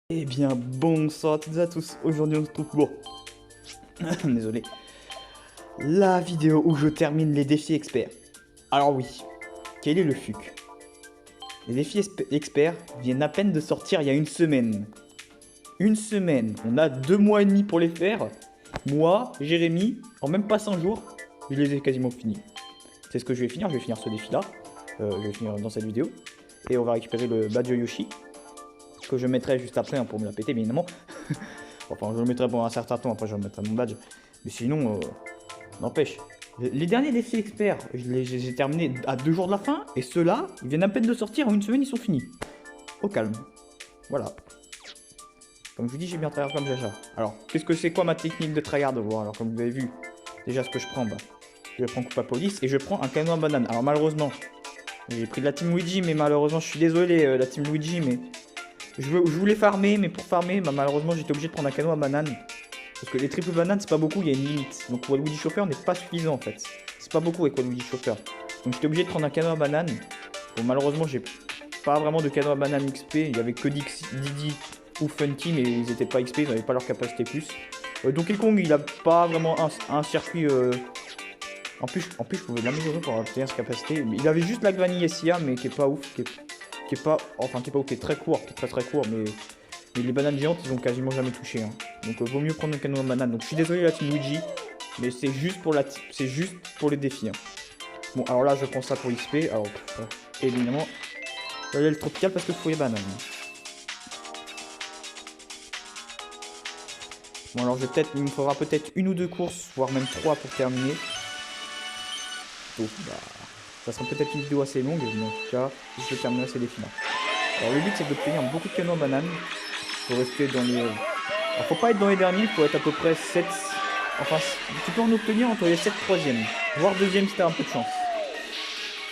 Eh bien, bonsoir à toutes et à tous. Aujourd'hui, on se trouve pour... Désolé. La vidéo où je termine les défis experts. Alors oui, quel est le FUC? Les défis experts viennent à peine de sortir il y a une semaine. Une semaine. On a 2 mois et demi pour les faire. Moi, Jérémy, en même pas 5 jours, je les ai quasiment finis. C'est ce que je vais finir. Je vais finir ce défi-là. Je vais finir dans cette vidéo. Et on va récupérer le badge Yoshi. Que je mettrai juste après hein, pour me la péter, bien évidemment. Enfin, je le mettrai pour un certain temps, après je remettrai mon badge. Mais sinon, n'empêche. Les derniers défis experts, je les ai terminés à 2 jours de la fin. Et ceux-là, ils viennent à peine de sortir, en une semaine, ils sont finis. Au calme. Voilà. Comme je vous dis, j'ai bien tryhard comme Jaja. Alors, qu'est-ce que c'est quoi ma technique de tryhard? Bon, alors, comme vous avez vu, déjà ce que je prends, bah, je prends coupe à police et je prends un canon à banane. Alors, malheureusement, j'ai pris de la team Luigi, mais malheureusement, je suis désolé, la team Luigi, mais... Je voulais farmer, mais pour farmer, bah, malheureusement, j'étais obligé de prendre un canon à banane. Parce que les triples bananes, c'est pas beaucoup, il y a une limite. Donc Waluigi Chauffeur n'est pas suffisant en fait. C'est pas beaucoup avec Waluigi Chauffeur. Donc j'étais obligé de prendre un canon à banane. Bon, malheureusement, j'ai pas vraiment de canon à banane XP. Il y avait que Didi ou Funky, mais ils étaient pas XP, ils n'avaient pas leur capacité plus. Donkey Kong, il a pas vraiment un circuit. En plus, je pouvais l'améliorer pour obtenir cette capacité. Il avait juste la vanille SIA, mais qui est pas ouf. Qui est pas ouf, qui est très court, qui est très court, mais les bananes géantes, ils ont quasiment jamais touché. Hein. Donc vaut mieux prendre un canon à banane. Donc je suis désolé la team Luigi, mais c'est juste pour les défis. Hein. Bon, alors là, je prends ça pour XP. Alors, évidemment, là, il y a le tropical parce que je fous les bananes. Bon, alors il me faudra peut-être une ou deux courses, voire même 3 pour terminer. Donc, bah, ça sera peut-être une vidéo assez longue, mais en tout cas, je vais terminer ces défis-là. Alors, le but, c'est d'obtenir beaucoup de canons à banane. Faut rester dans les... Alors, faut pas être dans les derniers, il faut être à peu près 7... Enfin, tu peux en obtenir entre les 7 troisièmes, voire deuxième si t'as un peu de chance.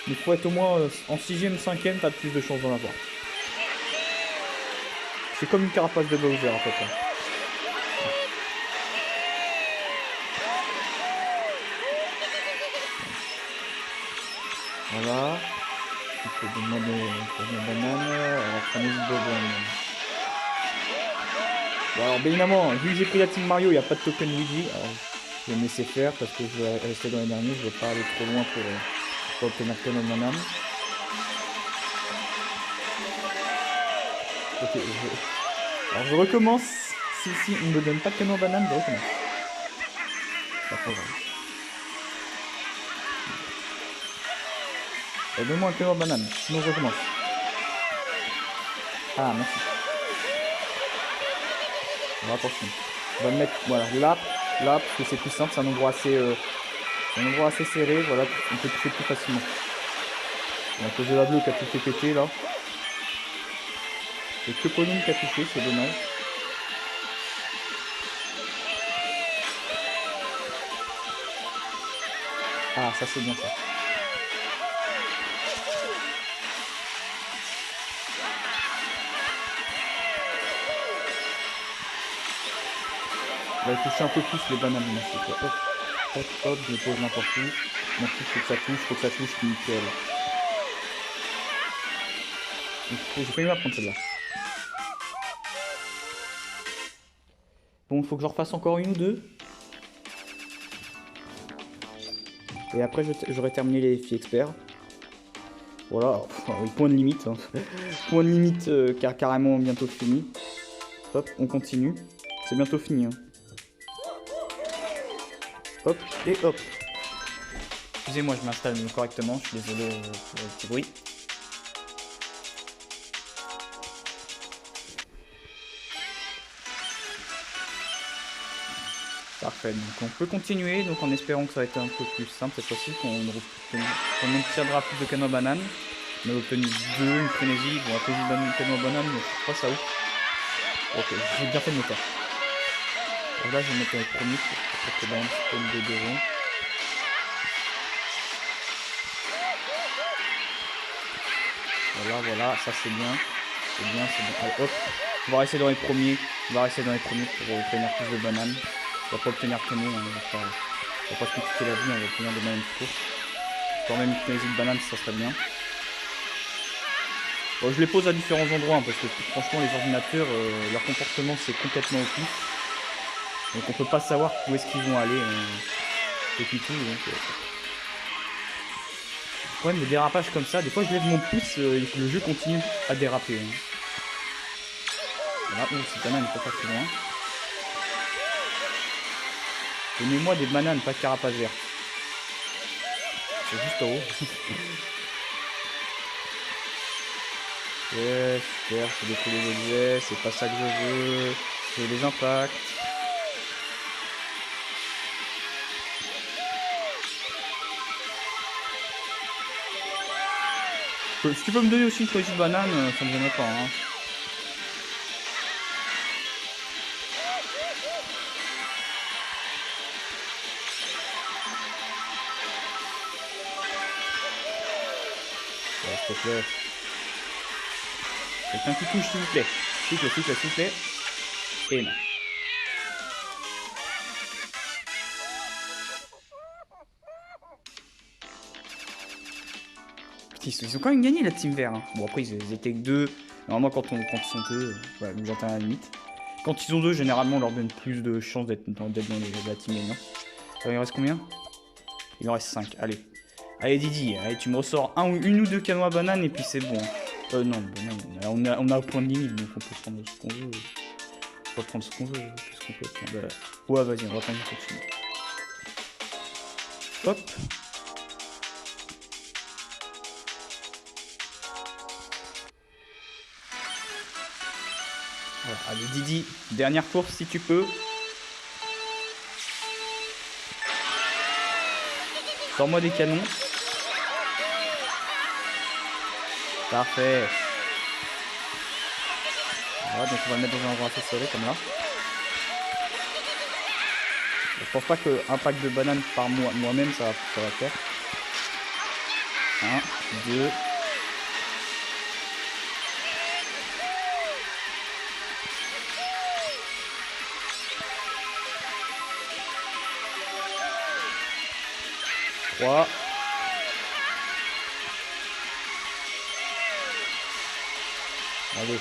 Mais il faut être au moins en 6ème, 5ème, t'as plus de chance d'en avoir. C'est comme une carapace de Bowser à peu près. Voilà. Il faut demander pour la banane. Alors, prenez du bonbon. Bon, alors, bien évidemment, vu que j'ai pris la team Mario, il n'y a pas de token Luigi. Alors, je vais me laisser faire parce que je vais rester dans les derniers. Je vais pas aller trop loin pour obtenir canon de banane. Ok, alors je recommence. Si il ne me donne pas de canon de banane, je recommence. Pas trop grave. Donne-moi un canon de banane, sinon je recommence. Ah, merci. Alors, attention. On va le mettre, voilà, là, parce que c'est plus simple, c'est un endroit assez serré, voilà, on peut toucher plus facilement. Bon, à cause de la bleue qui a tout fait péter, là. C'est que Pauline qui a touché, c'est dommage. Ah, ça c'est bien ça. On va toucher un peu plus les bananes, hop, hop, hop, je les pose n'importe où. Mon truc, faut que ça touche, nickel. J'ai failli m'apprendre celle-là. Bon, il faut que j'en refasse encore une ou deux. Et après, j'aurai terminé les défis experts. Voilà, enfin, oui, point de limite. Hein. Point de limite car carrément bientôt fini. Hop, on continue. C'est bientôt fini. Hein. Hop, et hop. Excusez-moi, je m'installe correctement. Je suis désolé pour le petit bruit. Parfait, donc on peut continuer, donc en espérant que ça va être un peu plus simple cette fois-ci, qu'on obtiendra plus de canons à banane. On a obtenu 2, une frénésie, bon après une canon à banane, mais je crois ça ouf. Ok, j'ai bien fait de me faire. Alors là je vais mettre les premiers pour que banane se prenne de devant. Voilà, ça c'est bien. C'est bien. Allez, hop, on va rester dans les premiers. Pour obtenir plus de bananes. On va pas obtenir canon, hein, on va pas se compliquer la vie, on va obtenir des bananes courtes. Quand même une frénésie de banane, ça serait bien. Bon, je les pose à différents endroits, hein, parce que franchement, les ordinateurs, leur comportement, c'est complètement au pif. Donc on peut pas savoir où est-ce qu'ils vont aller. Depuis tout, donc... Le problème des dérapages comme ça, des fois je lève mon pouce et que le jeu continue à déraper. Hein. Voilà, cette banane n'est pas très loin. Donnez-moi des bananes, pas de carapace verte. C'est juste en haut. Ouais, super, c'est décoller les objets, c'est pas ça que je veux. Je veux les impacts. Si tu peux me donner aussi une petite banane, ça me gênerait pas. Hein. Ouais, s'il te plaît. Quelqu'un qui touche, s'il vous plaît. S'il vous plaît, s'il vous plaît, s'il vous plaît. Et non. Ils ont quand même gagné la team vert. Hein. Bon, après, ils étaient que deux. Normalement, quand ils sont deux, ouais, j'entends à la limite. Quand ils ont deux, généralement, on leur donne plus de chances d'être dans la team gagnante. Il en reste combien? Il en reste 5. Allez. Allez, Didi, allez, tu me ressors une ou deux canons à banane et puis c'est bon. Non, on a un point de limite, donc on peut prendre ce qu'on veut. On va prendre ce qu'on veut. Qu'est-ce qu'on peut prendre? Ouais, vas-y, on va prendre une continue. Hop. Voilà, allez, Didi, dernière course si tu peux. Sors-moi des canons. Parfait. Voilà, donc on va le mettre dans un endroit assez serré comme là. Je pense pas qu'un pack de bananes par moi-même ça va faire. 1, 2. Trois. Allez.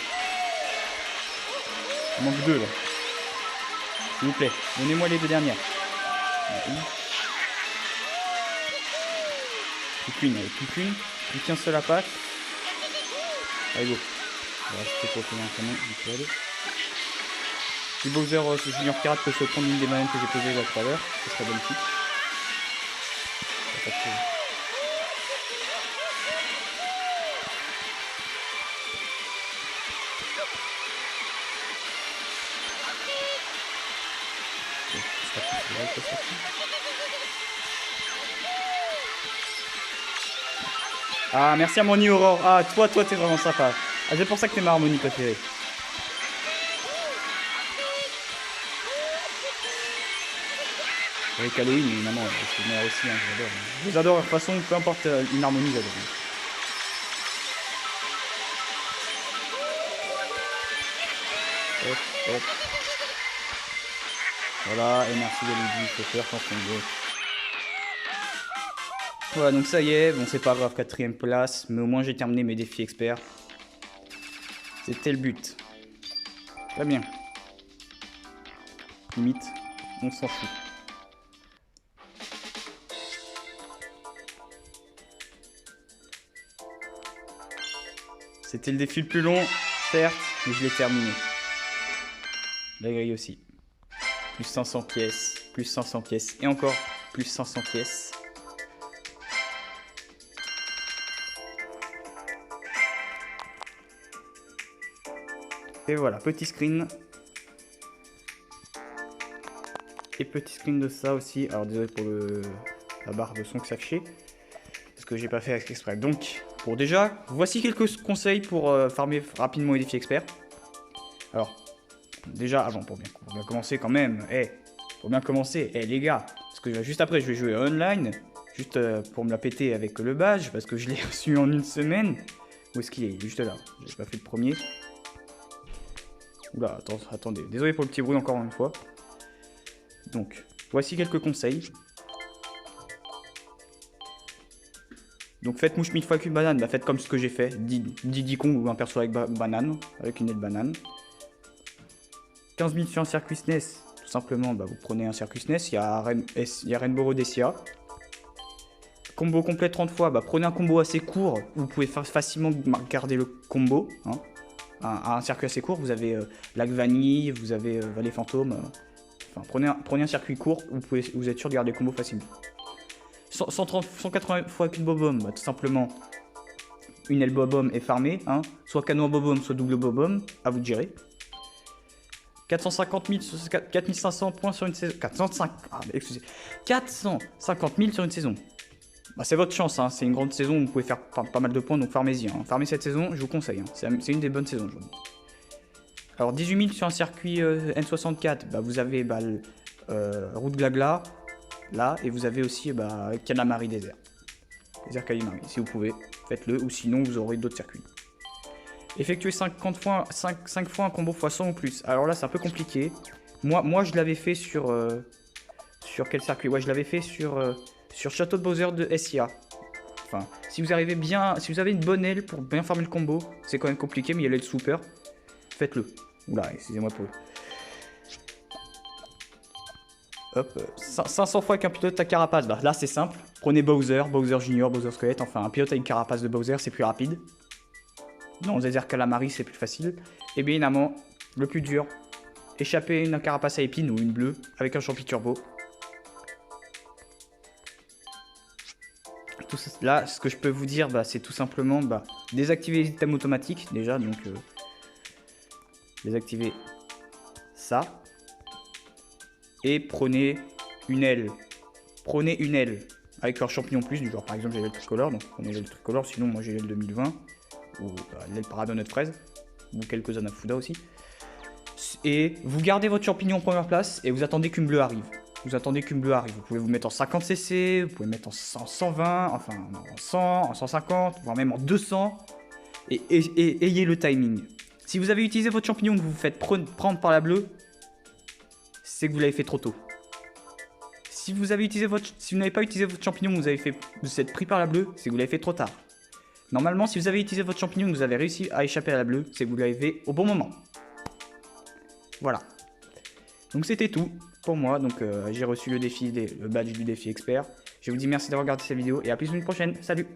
Il manque 2 là. S'il vous plaît, donnez-moi les 2 dernières. Plus qu'une, allez, plus qu'une. Plus qu'un seul à pack. Allez, go. Voilà, c'était pour obtenir un canon, nickel. Si Bowser, ce Junior Pirate peut se prendre une des bananes que j'ai posées là tout à l'heure, ce serait magnifique. Ah, merci Harmonie Aurore. Ah, toi, t'es vraiment sympa. Ah, c'est pour ça que t'es ma harmonie préférée. Avec Halloween, évidemment, c'est moi aussi, hein, j'adore. Je les adore de toute façon, peu importe une harmonie, j'adore. Hop, hop. Voilà, et merci Luigi, faut faire quand on veut. Voilà, donc ça y est, bon c'est pas grave, 4ème place, mais au moins j'ai terminé mes défis experts. C'était le but. Très bien. Limite, on s'en fout. C'était le défi le plus long, certes, mais je l'ai terminé. La grille aussi. Plus 500 pièces, et encore plus 500 pièces. Et voilà, petit screen. Et petit screen de ça aussi. Alors désolé pour la barre de son que ça fait. Parce que j'ai pas fait avec exprès. Donc, pour déjà, voici quelques conseils pour farmer rapidement les défis experts. Alors, déjà, avant, pour bien commencer quand même. Pour bien commencer, les gars. Parce que juste après, je vais jouer online. Juste pour me la péter avec le badge. Parce que je l'ai reçu en une semaine. Où est-ce qu'il est? Juste là. J'ai pas fait le premier. Oula, attendez. Désolé pour le petit bruit encore une fois. Donc, voici quelques conseils. Donc faites mouche 1000 fois avec une banane, bah faites comme ce que j'ai fait. 10 cons ou un perso avec banane, avec une aile banane. 15 000 sur un circuit SNES, tout simplement, bah, vous prenez un circuit SNES, il y a Rainbow Road SIA. Combo complet 30 fois, bah, prenez un combo assez court, vous pouvez facilement garder le combo. Hein. Un circuit assez court, vous avez Lac Vanille, vous avez Vallée Fantôme. Enfin, prenez un circuit court, vous êtes sûr de garder le combo facilement. 180 fois avec une bobombe, bah, tout simplement, une aile bobombe est farmée, hein. Soit canon bobombe, soit double bobombe, à vous de gérer. 450 000, 4500 points sur une saison. 450 000 sur une saison. Bah, c'est votre chance, hein. C'est une grande saison, vous pouvez faire pas mal de points, donc farmez-y. Hein. Farmez cette saison, je vous conseille. Hein. C'est une des bonnes saisons, je vous dis. Alors 18 000 sur un circuit N64, bah, vous avez bah, Route Glagla, là, et vous avez aussi bah, Calamari Désert. Désert Calamari, si vous pouvez, faites-le, ou sinon vous aurez d'autres circuits. Effectuer 5 fois un combo x100 ou plus. Alors là, c'est un peu compliqué. Moi je l'avais fait sur quel circuit? Ouais, je l'avais fait sur Château de Bowser de SIA. Enfin, si vous avez une bonne aile pour bien farmer le combo, c'est quand même compliqué, mais il y a l'aile super. Faites-le. Oula, excusez-moi pour... Hop, 500 fois avec un pilote à carapace. Bah, là, c'est simple. Prenez Bowser Junior, Bowser Squelette. Enfin, un pilote avec une carapace de Bowser, c'est plus rapide. Non, Désert Calamari, c'est plus facile. Et bien évidemment, le plus dur, échapper une carapace à épines ou une bleue avec un champi turbo. Tout ça, là, ce que je peux vous dire, bah, c'est tout simplement bah, désactiver les items automatiques déjà. Donc, désactiver ça. Et prenez une aile. Prenez une aile avec leur champignon plus, du genre par exemple j'ai l'aile tricolore, donc prenez l'aile tricolore, sinon moi j'ai l'aile 2020, ou l'aile paradonnette fraise, ou quelques Anafuda aussi. Et vous gardez votre champignon en première place et vous attendez qu'une bleue arrive. Vous attendez qu'une bleue arrive. Vous pouvez vous mettre en 50 cc, vous pouvez mettre en 120, enfin en 100, en 150, voire même en 200. Et ayez le timing. Si vous avez utilisé votre champignon que vous vous faites prendre par la bleue, c'est que vous l'avez fait trop tôt. Si vous n'avez pas utilisé votre champignon, vous êtes pris par la bleue, c'est que vous l'avez fait trop tard. Normalement, si vous avez utilisé votre champignon, vous avez réussi à échapper à la bleue, c'est que vous l'avez fait au bon moment. Voilà. Donc c'était tout pour moi. Donc j'ai reçu le badge du défi expert. Je vous dis merci d'avoir regardé cette vidéo et à plus une prochaine. Salut!